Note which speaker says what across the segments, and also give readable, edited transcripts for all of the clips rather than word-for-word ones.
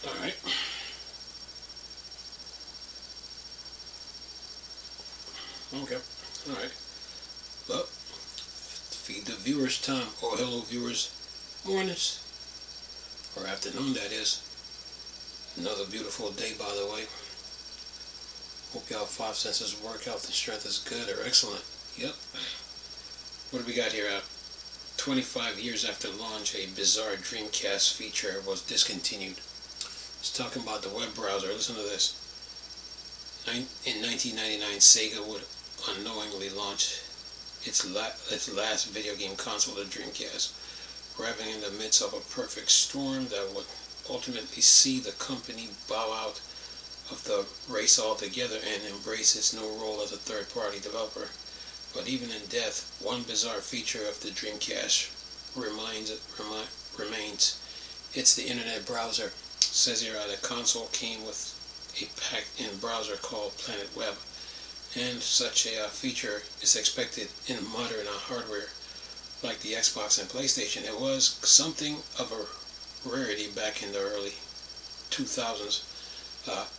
Speaker 1: Alright. Okay. Alright. Well, feed the viewers time. Oh, hello viewers. Mornings. Or afternoon, that is. Another beautiful day, by the way. Hope y'all five senses work. Health and strength is good or excellent. Yep. What do we got here? 25 years after launch, a bizarre Dreamcast feature was discontinued. It's talking about the web browser. Listen to this. In 1999, Sega would unknowingly launch its last video game console, the Dreamcast, arriving in the midst of a perfect storm that would ultimately see the company bow out of the race altogether and embrace its new role as a third-party developer. But even in death, one bizarre feature of the Dreamcast remains. It's the internet browser. It says here the console came with a packed-in browser called Planet Web, and such a feature is expected in modern hardware like the Xbox and PlayStation. It was something of a rarity back in the early 2000s.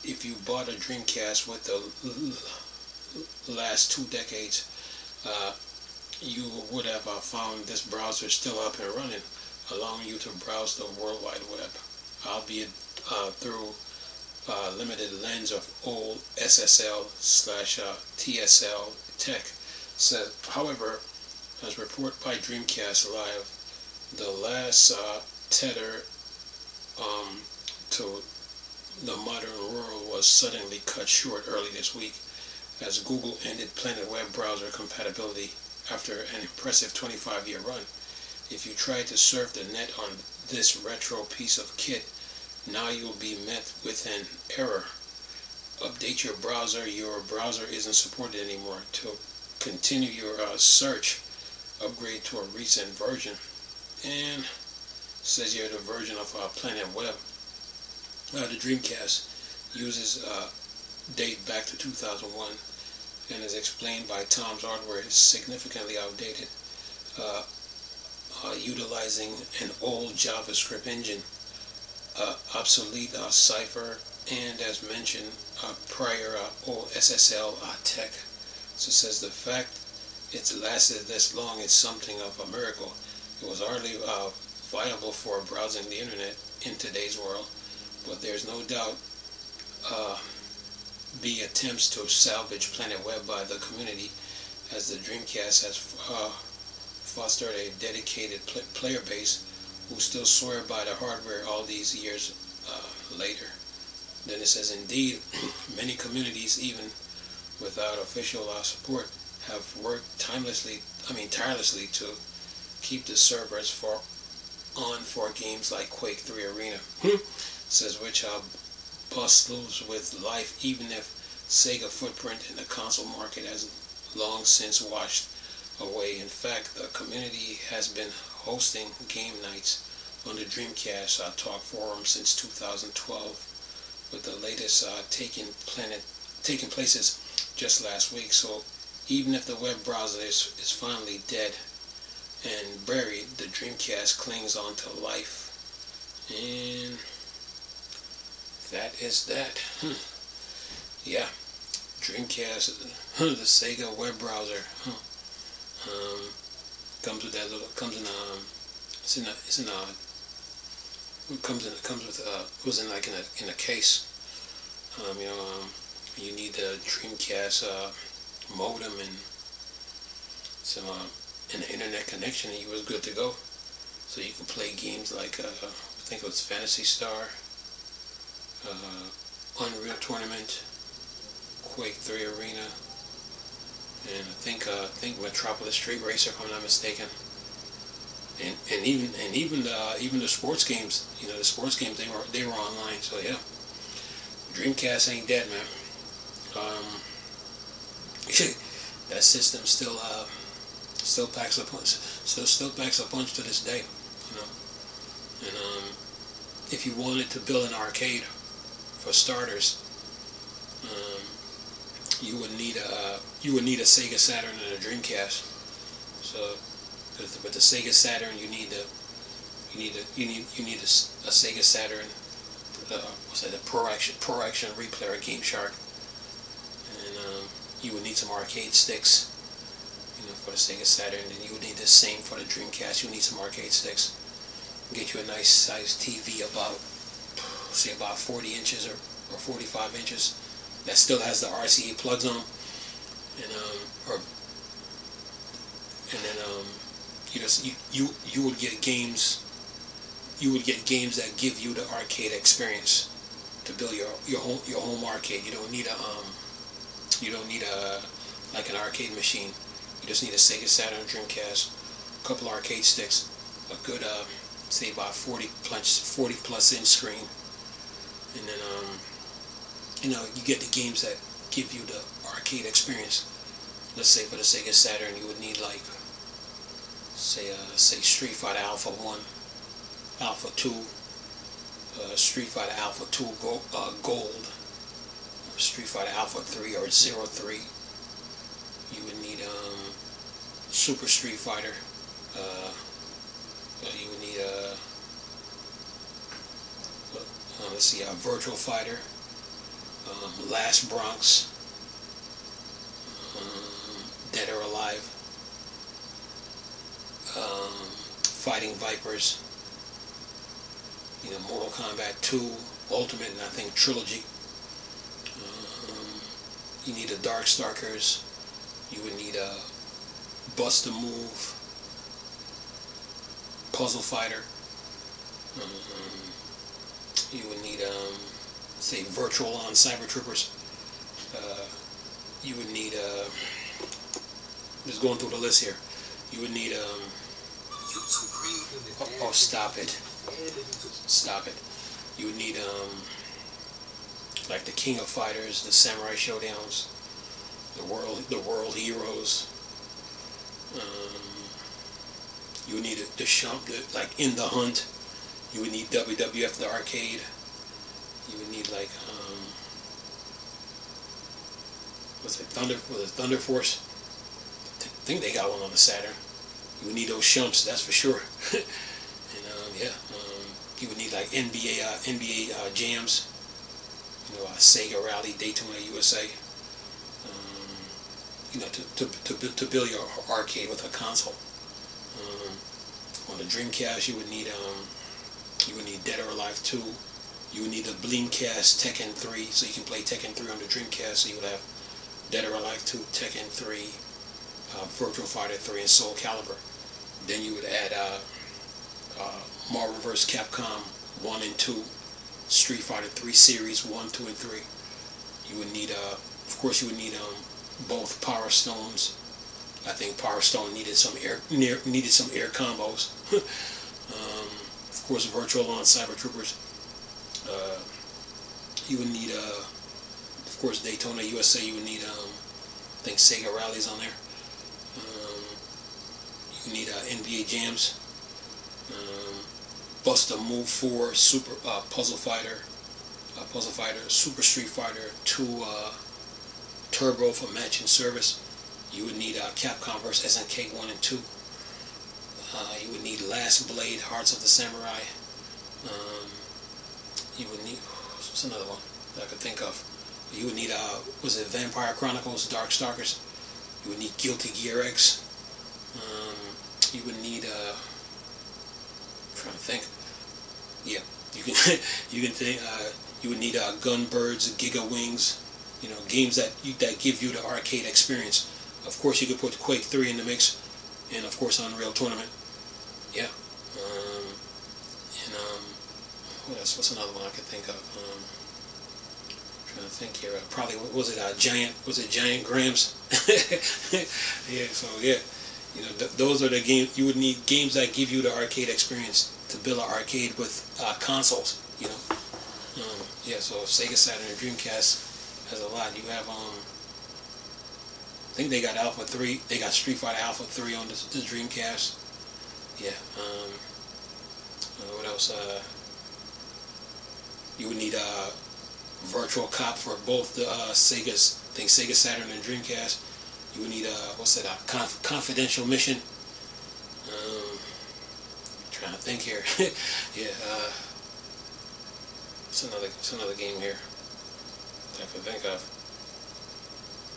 Speaker 1: If you bought a Dreamcast with the last 2 decades, you would have found this browser still up and running, allowing you to browse the World Wide Web, albeit through limited lens of old SSL/TSL tech. So, however, as reported by Dreamcast Live, the last tether to the modern world was suddenly cut short early this week as Google ended Planet Web browser compatibility after an impressive 25-year run. If you try to surf the net on this retro piece of kit, now you'll be met with an error. Update your browser isn't supported anymore. To continue your search, upgrade to a recent version. And says here the version of Planet Web. The Dreamcast uses date back to 2001 and is explained by Tom's Hardware is significantly outdated, utilizing an old JavaScript engine, obsolete Cypher, and as mentioned prior old SSL tech. So it says the fact it's lasted this long is something of a miracle. It was hardly viable for browsing the internet in today's world, but there's no doubt be attempts to salvage Planet Web by the community, as the Dreamcast has fostered a dedicated player base who still swear by the hardware all these years later. Then it says, indeed, many communities, even without official support, have worked tirelessly to keep the servers on for games like Quake 3 Arena. Says which bust loose with life, even if Sega footprint in the console market has long since washed away. In fact, the community has been hosting game nights on the Dreamcast talk forum since 2012, with the latest taking places just last week. So even if the web browser is finally dead and buried, the Dreamcast clings on to life. And that is that. Yeah, Dreamcast, the Sega web browser. Comes with that little. Comes in a case. You need the Dreamcast modem and some an internet connection, and you was good to go. So you can play games like I think it was Phantasy Star, Unreal Tournament, Quake 3 Arena, and I think Metropolis Street Racer, if I'm not mistaken. And even the sports games, the sports games, they were online. So yeah, Dreamcast ain't dead, man. That system still packs a punch. Still packs a punch to this day, And if you wanted to build an arcade, for starters, you would need a Sega Saturn and a Dreamcast. So, with the Sega Saturn, you need a Sega Saturn what's that? The Pro Action Replay or Game Shark, and you would need some arcade sticks, you know, for the Sega Saturn, and you would need the same for the Dreamcast. You would need some arcade sticks. Get you a nice size TV about, say, about 40 inches or 45 inches that still has the RCA plugs on them, and you would get games. You would get games that give you the arcade experience to build your home arcade. You don't need like an arcade machine. You just need a Sega Saturn, Dreamcast, a couple arcade sticks, a good say about 40 plus inch screen, and then you know, you get the games that give you the arcade experience. Let's say for the Sega Saturn, you would need like say Street Fighter Alpha 1, Alpha 2, Street Fighter Alpha 2 Gold, or Street Fighter Alpha 3 or 03. You would need Super Street Fighter. You would need let's see, Virtual Fighter, Last Bronx, Dead or Alive, Fighting Vipers, you know, Mortal Kombat 2, Ultimate, and I think Trilogy. You need a Darkstalkers. You would need a Bust a Move, Puzzle Fighter. You would need say Virtual on Cyber Troopers. You would need just going through the list here. You would need oh, stop it. You would need like the King of Fighters, the Samurai Showdowns, the World Heroes. You would need like In the Hunt. You would need WWF the Arcade. You would need like what's it, Thunder Force. I think they got one on the Saturn. You would need those shumps, that's for sure. And yeah, you would need like NBA jams. You know, Sega Rally, Daytona USA. You know, to build your arcade with a console. On the Dreamcast, you would need Dead or Alive 2. You would need the Dreamcast Tekken 3, so you can play Tekken 3 on the Dreamcast. So you would have Dead or Alive 2, Tekken 3, Virtual Fighter 3, and Soul Calibur. Then you would add Marvel vs. Capcom 1 and 2, Street Fighter 3 Series 1, 2, and 3. You would need, of course, you would need both Power Stones. I think Power Stone needed some air combos. Of course, Virtual on Cyber Troopers. You would need, of course, Daytona USA. You would need, I think Sega Rally's on there. You need NBA Jams. Bust a Move 4, Super Puzzle Fighter, Super Street Fighter 2 Turbo for match and service. You would need Capcom vs. SNK 1 and 2. You would need Last Blade, Hearts of the Samurai. You would need, what's another one that I could think of? You would need, was it Vampire Chronicles, Darkstalkers? You would need Guilty Gear X. You would need, I'm trying to think. Yeah, you can think. You would need Gunbirds, Giga Wings. You know, games that give you the arcade experience. Of course, you could put Quake 3 in the mix, and of course Unreal Tournament. Yeah. What else? What's another one I could think of? Trying to think here. Probably was it Giant Grams? Yeah. So yeah, you know, those are the games you would need. Games that give you the arcade experience to build an arcade with consoles. You know. Yeah. So Sega Saturn and Dreamcast has a lot. You have I think they got Alpha 3. They got Street Fighter Alpha 3 on the Dreamcast. Yeah. What else? You would need Virtual Cop for both the Segas. I think Sega Saturn and Dreamcast. You would need what's that? Confidential Mission. Trying to think here. Yeah. It's another game here that I can think of.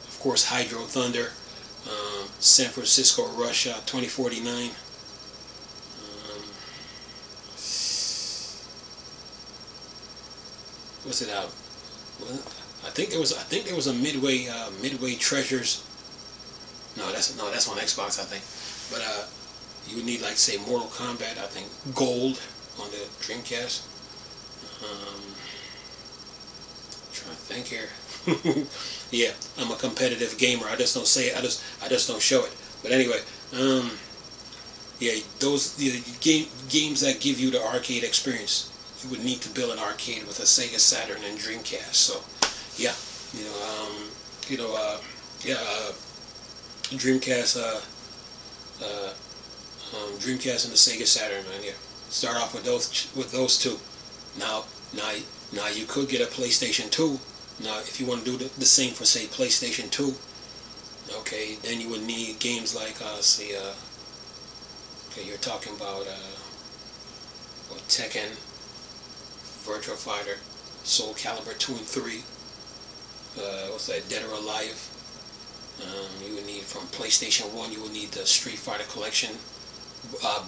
Speaker 1: Of course, Hydro Thunder, San Francisco Rush 2049. What's it out? Well, I think there was a Midway Treasures. No, that's on Xbox, I think. But you would need, like, say, Mortal Kombat, I think, Gold on the Dreamcast. Trying to think here. Yeah, I'm a competitive gamer. I just don't say it. I just don't show it. But anyway, yeah, those games that give you the arcade experience, you would need to build an arcade with a Sega Saturn and Dreamcast. So, yeah, Dreamcast, Dreamcast and the Sega Saturn, man. Yeah, start off with those two. Now you could get a PlayStation 2. Now, if you want to do the same for, say, PlayStation 2, okay, then you would need games like, okay, you're talking about Tekken, Virtua Fighter, Soul Calibur 2 and 3, what's that, Dead or Alive. You would need, from PlayStation 1, you would need the Street Fighter Collection,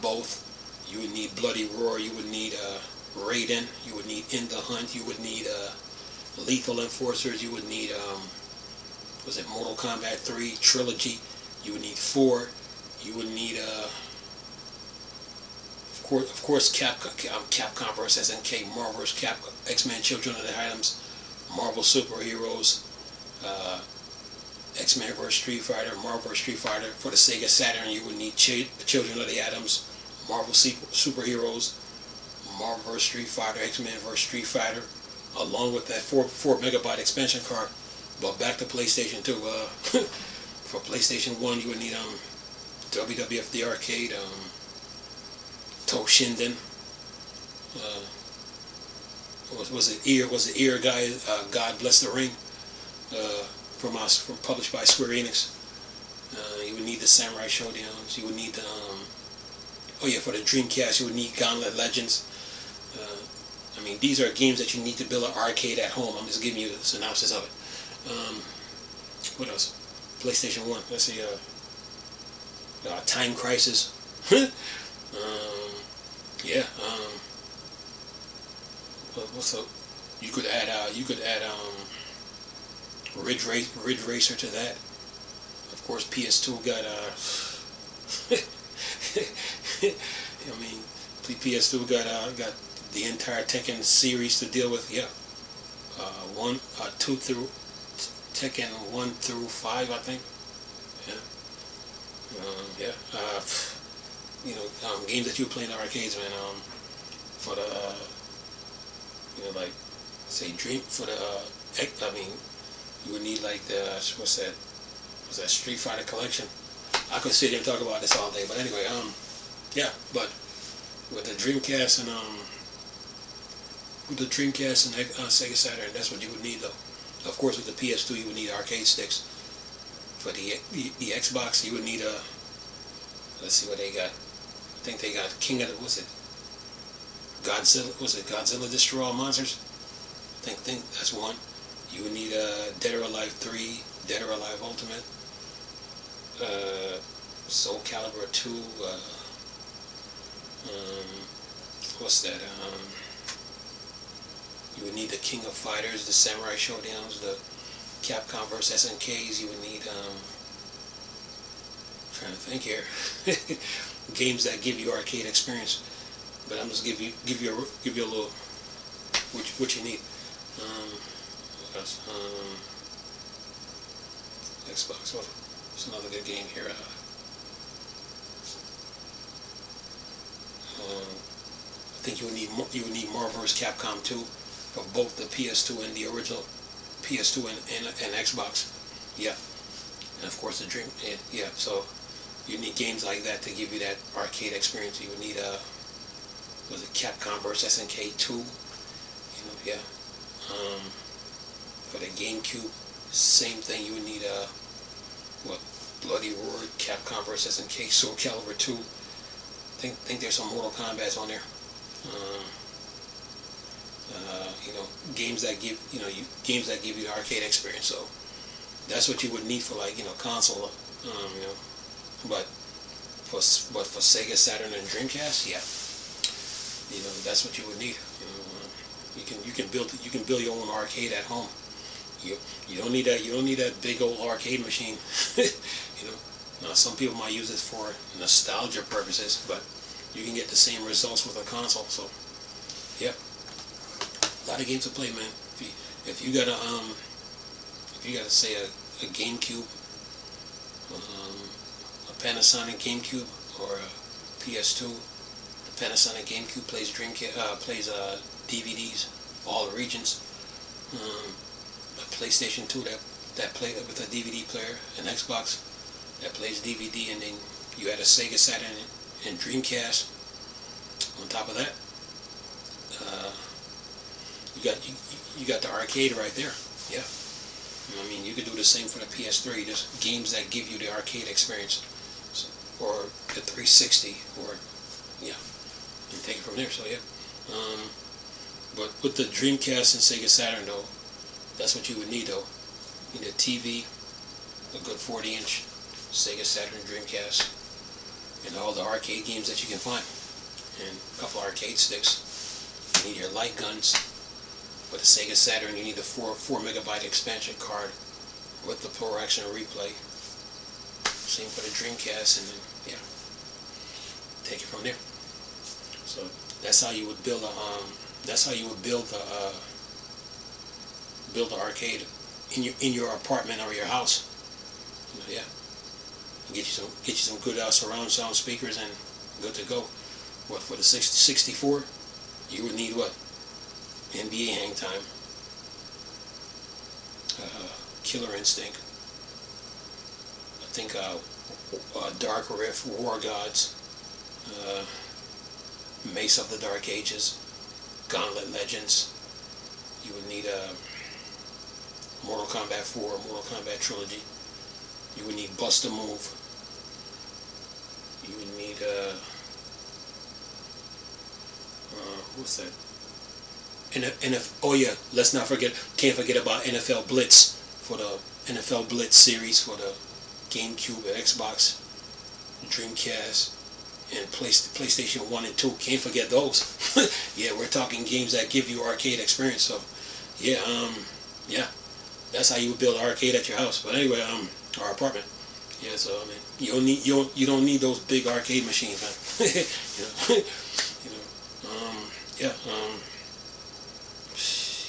Speaker 1: both. You would need Bloody Roar, you would need Raiden, you would need In the Hunt, you would need Lethal Enforcers, you would need, was it Mortal Kombat 3 Trilogy, you would need 4, you would need, of course, Capcom vs. SNK, Marvel vs. Capcom, X-Men Children of the Items, Marvel Superheroes, X-Men vs. Street Fighter, Marvel vs. Street Fighter. For the Sega Saturn, you would need Children of the Atoms, Marvel Superheroes, Marvel vs. Street Fighter, X-Men vs. Street Fighter, along with that 4 megabyte expansion card. But back to PlayStation 2. For PlayStation 1, you would need WWF the Arcade, Toshinden. Was it Ear Guy? God Bless the Ring. From published by Square Enix. You would need the Samurai Showdowns. You would need the for the Dreamcast, you would need Gauntlet Legends. I mean, these are games that you need to build an arcade at home. I'm just giving you a synopsis of it. What else? PlayStation 1. Let's see. Time Crisis. Yeah. What's up? You could add Ridge Racer to that. Of course, PS2 got I mean, PS2 got the entire Tekken series to deal with. Yeah, 2 through Tekken 1 through 5, I think. Yeah, games that you play in the arcades, man. For the like, say, you would need, like, the what's that Street Fighter Collection. I could sit here and talk about this all day, but anyway, yeah, but with the Dreamcast and Sega Saturn, that's what you would need, though. Of course, with the PS2, you would need arcade sticks. For the Xbox, you would need let's see what they got. I think they got Godzilla Destroy All Monsters? I think that's one. You would need Dead or Alive 3, Dead or Alive Ultimate, Soul Calibur 2, what's that? You would need the King of Fighters, the Samurai Showdowns, the Capcom vs. SNKs. You would need, trying to think here, games that give you arcade experience. But I'm just give you a little what you need. Xbox. What's another good game here? I think you would need Marvel vs. Capcom 2 for both the PS2 and the original PS2 and Xbox. Yeah, and of course the Dream. Yeah, so you need games like that to give you that arcade experience. You would need was it Capcom vs. SNK 2? Yeah. For the GameCube, same thing. You would need Bloody Roar, Capcom vs. SNK, Soul Calibur 2. Think there's some Mortal Kombat on there. you know, games that give games that give you the arcade experience. So that's what you would need for, like, you know, console. You know, but for Sega, Saturn, and Dreamcast, yeah, you know, that's what you would need. You know, you can build your own arcade at home. You don't need that big old arcade machine. You know, now some people might use it for nostalgia purposes, but you can get the same results with a console. So yeah, a lot of games to play, man. If you got a say a GameCube, a Panasonic GameCube, or a PS2, the Panasonic GameCube plays DVDs, all the regions. A PlayStation 2 that plays with a DVD player, an Xbox that plays DVD, and then you had a Sega Saturn and Dreamcast. On top of that, you got the arcade right there. Yeah, I mean, you could do the same for the PS3. Just games that give you the arcade experience, or the 360, or yeah, and take it from there. So yeah, but with the Dreamcast and Sega Saturn though, that's what you would need though. You need a TV, a good 40-inch Sega Saturn, Dreamcast, and all the arcade games that you can find, and a couple arcade sticks. You need your light guns. With the Sega Saturn, you need a 4 megabyte expansion card with the Pro Action Replay. Same for the Dreamcast, and then yeah, take it from there. So that's how you would build a build the arcade in your apartment or your house. Yeah, and get you some good surround sound speakers, and good to go. What for the 64? You would need what? NBA Hang Time, Killer Instinct, I think Dark Rift, War Gods, Mace of the Dark Ages, Gauntlet Legends. You would need Mortal Kombat 4, Mortal Kombat Trilogy. You would need Bust a Move. You would need what's that? Oh yeah, let's not forget. Can't forget about NFL Blitz for the NFL Blitz series for the GameCube, Xbox, Dreamcast, and PlayStation 1 and 2. Can't forget those. Yeah, we're talking games that give you arcade experience. So yeah, yeah, that's how you would build an arcade at your house. But anyway, our apartment. Yeah, so I mean, you don't need those big arcade machines, man. Yeah.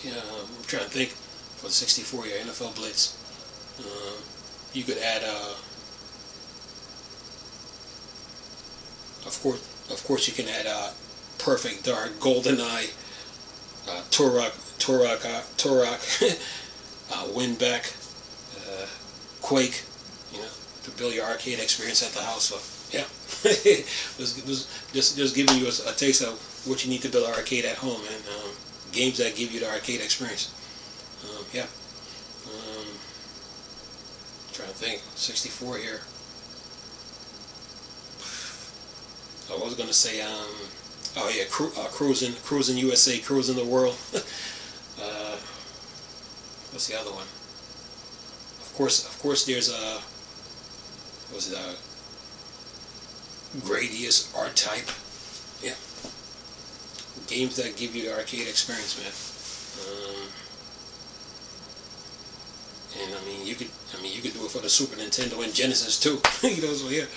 Speaker 1: Yeah, I'm trying to think. For the 64, yeah, NFL Blitz. You could add, of course, you can add Perfect Dark, GoldenEye, Turok, Winback, Quake. You know, to build your arcade experience at the house. So yeah, just giving you a taste of what you need to build an arcade at home, and games that give you the arcade experience. Yeah. Trying to think. 64 here. I was gonna say, oh yeah, cruising USA, cruising the world. What's the other one? Of course, there's Gradius, R-Type. Yeah. Games that give you the arcade experience, man. And I mean, you could do it for the Super Nintendo and Genesis too. You know, so yeah,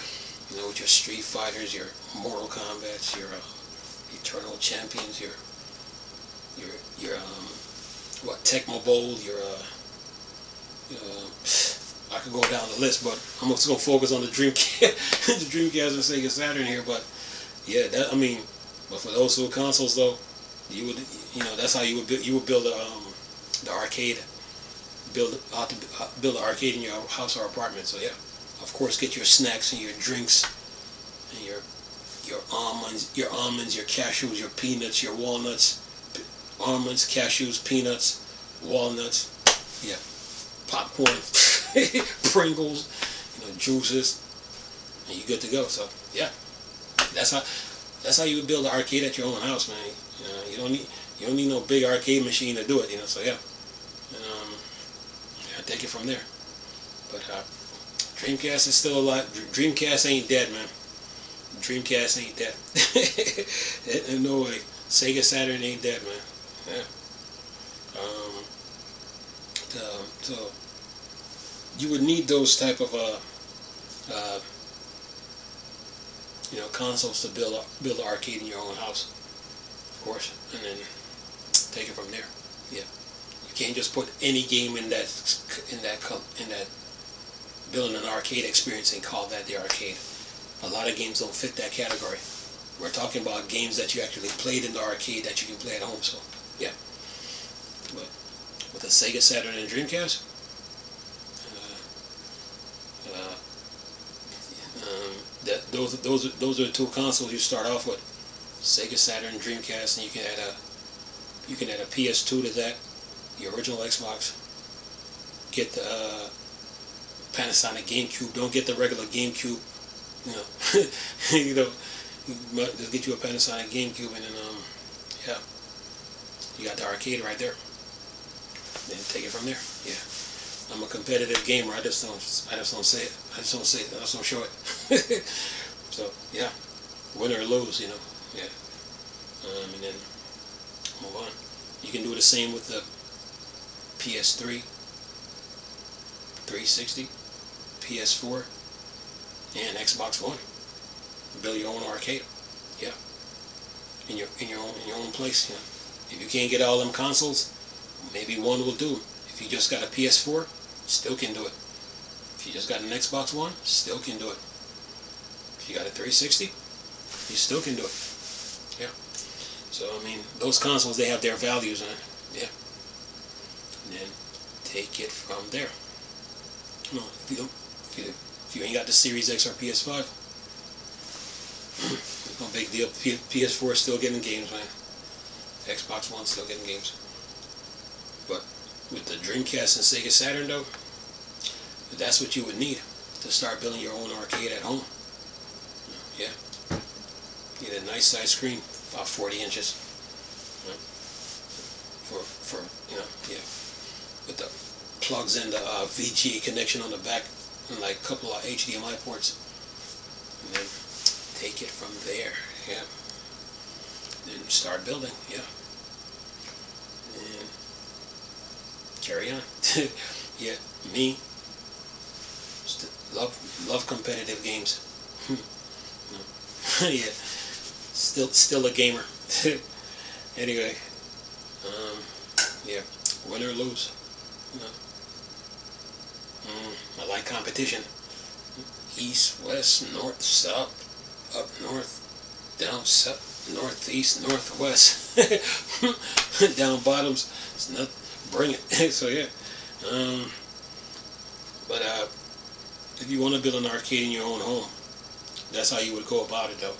Speaker 1: you know, with your Street Fighters, your Mortal Kombats, your Eternal Champions, your Tecmo Bowl, I could go down the list, but I'm just gonna focus on the Dreamcast, the Dreamcast and Sega Saturn here. But yeah, but for those two consoles though, that's how you would build the arcade, build an arcade in your house or apartment. So yeah, of course, get your snacks and your drinks and your almonds, your cashews, your peanuts, your walnuts, almonds, cashews, peanuts, walnuts, yeah, popcorn, Pringles, juices, and you're good to go. So yeah, that's how you would build an arcade at your own house, man. you don't need no big arcade machine to do it. So yeah, I take it from there. But Dreamcast is still alive. Dreamcast ain't dead, man. Dreamcast ain't dead. In no way. Sega Saturn ain't dead, man. Yeah. So you would need those type of consoles to build an arcade in your own house, of course, and then take it from there. Yeah. You can't just put any game in that building an arcade experience and call that the arcade. A lot of games don't fit that category. We're talking about games that you actually played in the arcade that you can play at home. So yeah. But with the Sega Saturn and Dreamcast, those are the two consoles you start off with. Sega Saturn, Dreamcast, and you can add a PS2 to that, the original Xbox. Get the Panasonic GameCube. Don't get the regular GameCube. Just get you a Panasonic GameCube, and then yeah, you got the arcade right there. Then take it from there. Yeah. I'm a competitive gamer. I just don't say it. I just don't show it. So yeah, win or lose, Yeah. And then move on. You can do the same with the PS3, 360, PS4, and Xbox One. Build your own arcade. Yeah. In your own place. If you can't get all them consoles, maybe one will do. If you just got a PS4, still can do it. If you just got an Xbox One, still can do it. If you got a 360, you still can do it. Yeah. So those consoles, they have their values in it. Yeah. And then take it from there. No, if you ain't got the Series X or PS5, no big deal. PS4 is still getting games, man. Xbox One still getting games. But with the Dreamcast and Sega Saturn, though, that's what you would need to start building your own arcade at home. Yeah. You need a nice size screen, about 40 inches. For yeah. With the plugs and the VGA connection on the back, and like a couple of HDMI ports. And then take it from there. Yeah. Then start building. Yeah. And carry on. Yeah, me love competitive games. Yeah, still a gamer. Anyway, yeah, win or lose. I like competition. East, west, north, south, up north, down south, northeast, northwest, down bottoms. It's not. Bring it. So yeah. But if you want to build an arcade in your own home, that's how you would go about it, though.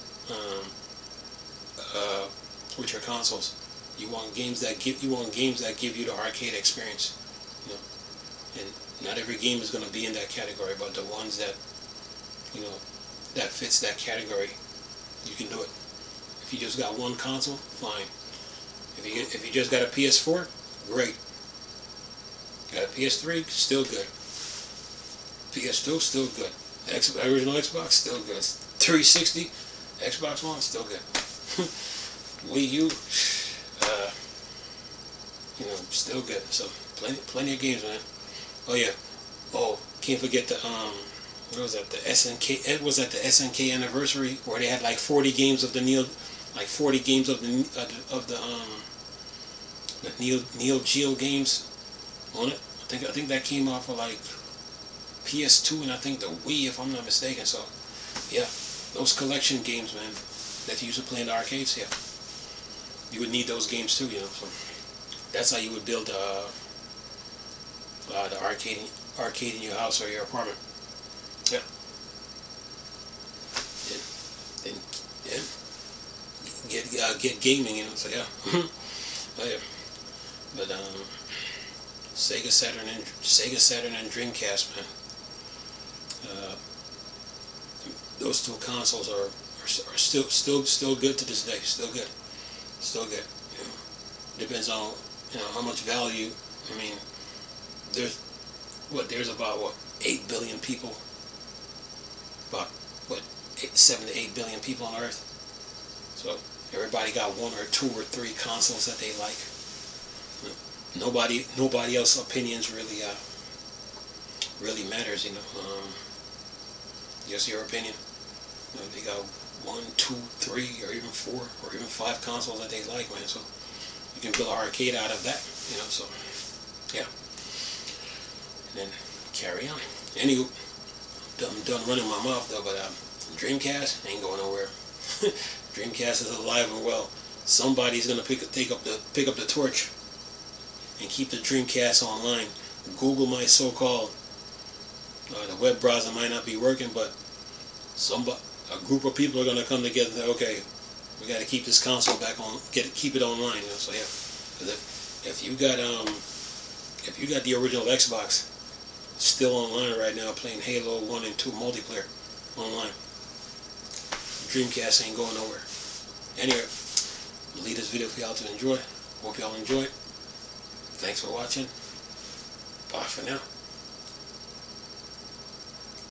Speaker 1: With your consoles, you want games that give you the arcade experience. And not every game is going to be in that category, but the ones that that fits that category, you can do it. If you just got one console, fine. If you just got a PS4, great. Got a PS3, still good. PS2, still good. Original Xbox, still good. 360, Xbox One, still good. Wii U, still good. So plenty of games, man. Oh yeah. Oh, can't forget the what was that? The SNK. It was at the SNK anniversary where they had like 40 games of the Neo Geo games on it. I think that came off of like PS2 and I think the Wii, if I'm not mistaken. So yeah, those collection games, man, that you used to play in the arcades. Yeah, you would need those games too. So that's how you would build the arcade in your house or your apartment. Yeah. Then get gaming. So yeah. Oh, yeah. But Sega Saturn and Dreamcast, man. Those two consoles are still good to this day. Still good. Depends on, you know, how much value. I mean, there's about 8 billion people, about 7 to 8 billion people on Earth. So everybody got 1 or 2 or 3 consoles that they like. Nobody else's opinions really matters, you know. Just your opinion. You know, they got 1, 2, 3, or even 4, or even 5 consoles that they like, man. So you can build an arcade out of that, you know. So yeah, and then carry on. Anywho, I'm done running my mouth though. But Dreamcast ain't going nowhere. Dreamcast is alive and well. Somebody's gonna pick up the torch and keep the Dreamcast online. Google my so-called the web browser might not be working, but a group of people are gonna come together and say, okay, we got to keep this console back on, keep it online. You know? So yeah, because if you got the original Xbox still online right now playing Halo 1 and 2 multiplayer online, Dreamcast ain't going nowhere. Anyway, I'll leave this video for y'all to enjoy. Hope y'all enjoy it. Thanks for watching. Bye for now.